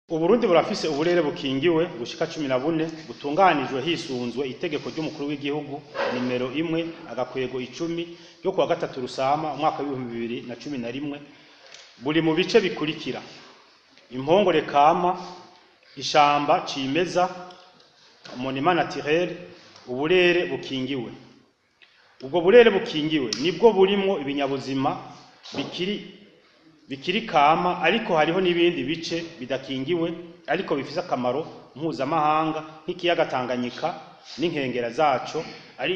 Uburundi burafise uburere bukingiwe gushika 14 butunganijwe hisunzwe itegeko ry'umukuru w'igihugu nimero 1/10 ryo kuwa 3 Rusama umwaka wa 2011 buri mu bice bikurikira: impongore kama, ishamba cimeza, monument naturel, uburere bukingiwe. Ubwo burere bukingiwe nibwo burimwo ibinyabuzima bikiri kama, ariko hariho n'ibindi bice bidakingiwe ariko bifise akamaro mpuzamahanga nk'ikiyaga Tanganyika n'inkengera zaco, ari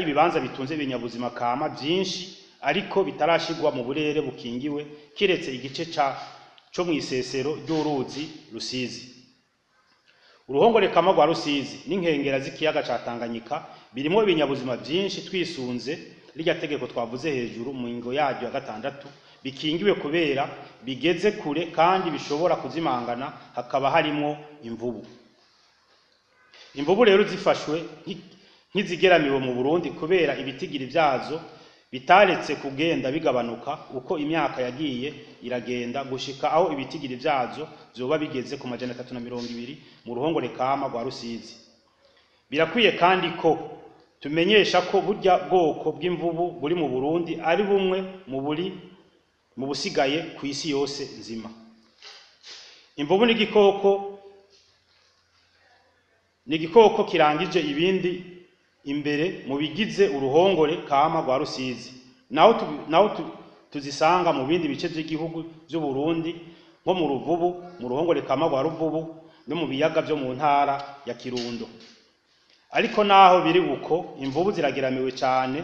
ibibanza bitunze ibinyabuzima kama byinshi ariko bitarashigwa mu burere bukingiwe kiretse igice co mw'isesero ry'uruzi Rusizi. Uruhongore kama rwa Rusizi n'inkengera z'ikiyaga ca Tanganyika birimo ibinyabuzima byinshi twisunze rya tegeko twavuze hejuru mu ngingo yaryo ya 6 bikingiwe kubera bigeze kure kandi bishobora kuzimangana, hakaba harimo imvubu. Imvubu rero zifashwe nk'izigeramiwe mu Burundi kubera ibitigiri vyazo bitaretse kugenda bigabanuka uko imyaka yagiye iragenda gushika aho ibitigiri vyazo vyoba bigeze ku 320 mu ruhongore kama rwa Rusizi. Birakwiye kandi ko tumenyesha ko burya bwoko bw'imvubu buri mu Burundi ari bumwe mu busigaye ku isi yose nzima. Imvubu ni igikoko kirangije ibindi imbere mu bigize uruhongore kama rwa Rusizi. Naho tuzisanga mu bindi bice by'igihugu by'u Burundi nko mu Ruvubu, mu ruhongore kama rwa Ruvubu no mu biyaga byo mu ntara ya Kirundo. Ariko naho biri uko, imvubu zirageramiwe cyane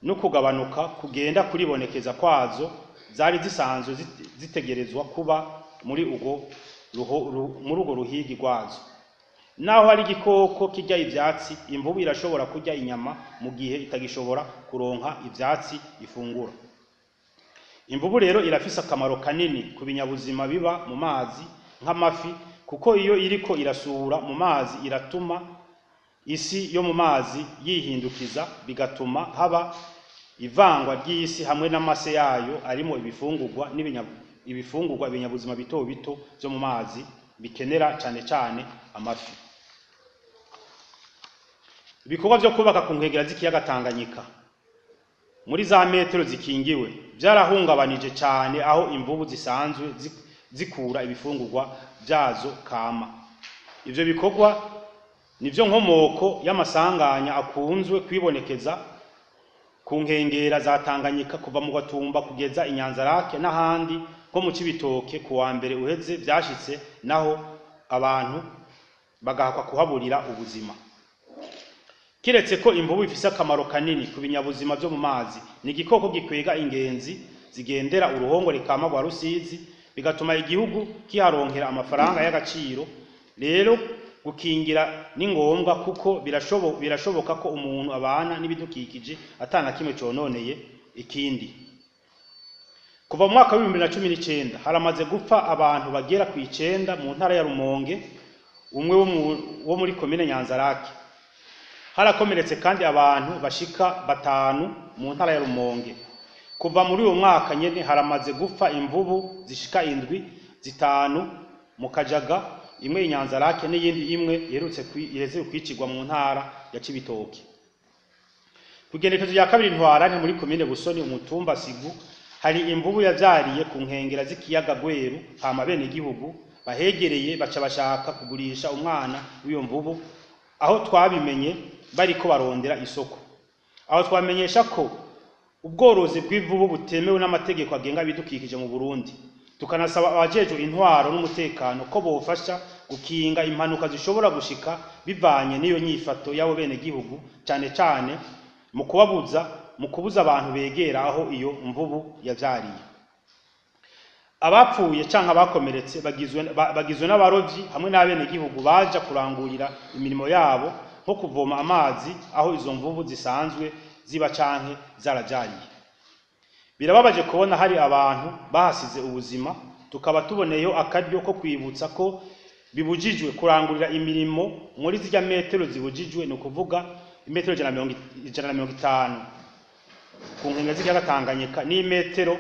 no kugabanuka kugenda kuribonekeza kwazo zari zisanzwe zitegerezwa kuba muri urwo ruhigi rwazo. Naho ari igikoko kirya ivyatsi, imvubu irashobora kurya inyama mu gihe itagishobora kuronka ivyatsi ifungura. Imvubu rero irafise akamaro kanini ku binyabuzima biba mu mazi nk'amafi, kuko iyo iriko irasura mu mazi iratuma isi yo mu mazi yihindukiza, bigatuma haba ivangwa ry'isi hamwe n'amase yayo arimo ibifungurwa ibinyabuzima bito bito byo mu mazi bikenera cyane amafi. Ibikorwa byo kubaka ku nkengera z'ikiyaga Tanganyika muri za metero zikingiwe byarahungabanije cyane aho imvubu zisanzwe zikura ibifungurwa byazo kama. Ivyo bikorwa nivyo nkomoko y'amasanganya akunzwe kwibonekeza ku nkengera za Tanganyika kuva mu Gatumba kugeza Inyanzarake n'ahandi nko mu Cibitoke ku wa mbere uheze byashitse, naho abantu bagahakwa kuhaburira ubuzima. Kiretse ko imvubu ifise akamaro kanini ku binyabuzima byo mu mazi, ni igikoko gikwega ingenzi zigendera uruhongore kama rwa Rusizi, bigatuma igihugu kiharonkera amafaranga y'agaciro. Rero gukingira ni ngombwa kuko birashoboka ko umuntu abana n'ibidukikije atana kimwe cononeye ikindi. Kuva mu mwaka wa 2019 haramaze gupfa abantu bagera ku 9 mu ntara ya Rumonge, umwe wo muri komine Nyanzarake. Harakomeretse kandi abantu bashika 5 mu ntara ya Rumonge. Kuva muri uwo mwaka nyene haramaze gupfa imvubu zishika 7, 5 mu Kajaga, imwe Inyanzarake n'iyindi imwe ireze kwicirwa mu ntara ya Cibitoke. Kugenekezo ya 2 Ntwarante muri komine Busoni umutumba Sigu hari imvubu yavyariye ku nkengera z'ikiyaga Gweru, hama bene igihugu bahegereye baca bashaka kugurisha umwana w'iyo mvubu, aho twabimenye bariko barondera isoko. Aho twamenyesha ko ubworozi bw'imvubu butemewe n'amategeko agenga bidukikije mu Burundi. Tukanasaba abajejwe intwaro n'umutekano ko bofasha gukinga impanuka zishobora gushika bivanye n'iyo nyifato y'abo bene gihugu, cyane mu kubuza abantu begera aho iyo mvubu yavyariye. Abapfuye canke abakomeretse bagizwe n'abarovyi hamwe n'abene gihugu baja kurangurira imirimo yabo nko kuvoma amazi aho izo mvubu zisanzwe ziba canke zarajariye. Birababaje kubona hari abantu bahasize ubuzima, tukaba tuboneyeho akaryo ko kwibutsa ko bibujijwe kurangurira imirimo muri zirya metero zibujijwe, no kuvuga imetero 150 ku nkengera z'ikiyaga Tanganyika n'imetero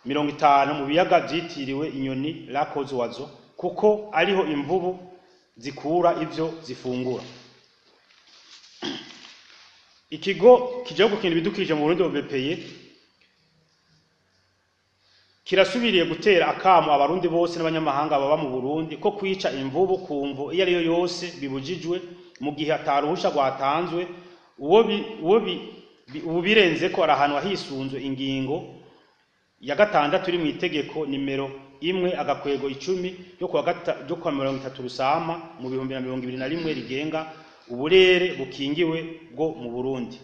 50 mu biyaga vyitiriwe inyoni Lacos Oiseaux kuko ariho imvubu zikura ivyo zifungura. Ikigo kijeho gukinira ibidukikije mu Burundi BPE kirasubiriye gutera akamo abarundi bose n'abanyamahanga baba mu Burundi ko kwica imvubu kumvo iyo ariyo yose bibujijwe mu gihe ataruhusha rwatanzwe uwo birenze ko arahanwa hisunzwe ingingo ya 6 iri mu itegeko nimero 1/10 yo kwa 30 Rusama mu 2021 rigenga uburere bukingiwe bwo mu Burundi.